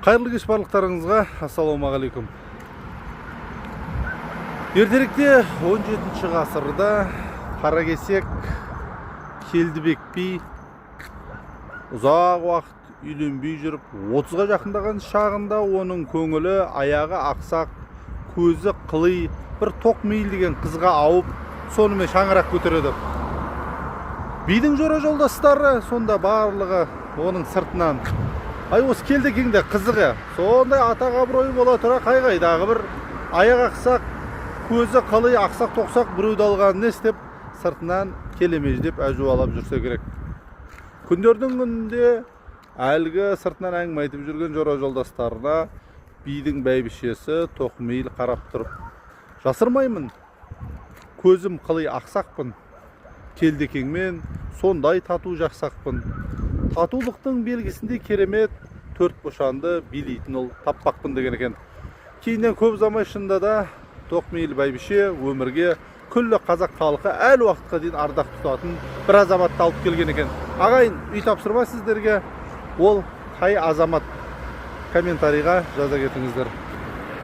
Қайырлы кеш барлықтарыңызға. Ассалаумағалейкум. Ертеректе 17 ғасырда Қаракесек Келдібек би ұзақ уақыт үйленбей жүріп 30-ға жақындаған шағында оның көңілі аяғы ақсақ, көзі қылый бір Тоқмейіл деген қызға ауып, сонымен шаңырақ көтереді. Бидің жора жолдастары сонда барлығы оның сыртынан: "Ай, осы Келдекеңде қызығы, сондай атақ абыройы бола тұра қайдағы бір аяқ ақсақ, көзі қылый ақсақ тоқсақ біреуді алғанын не істеп сыртынан келемеждеп әжуалап жүрсе керек." Күндердің күнінде әлгі сыртынан әңгіме айтып жүрген жора жолдастарына бидің бәйбішесі Тоқмейіл қарап тұрып: "Жасырмаймын, көзім қылый ақсақпын, Келдекеңмен сондай тату жақсақпын. Татулықтың белгісінде керемет төрт бошанды билейтін ол таппақпын" деген екен. Кейіннен көп ұзамай шынында да Тоқмейіл бәйбіше өмірге күллі қазақ халқы әл уақытқа дейін ардақ тұтатын бір азаматты алып келген екен. Ағайын, үй тапсырма сіздерге. Ол қай азамат? Комментарийға жаза кетіңіздер.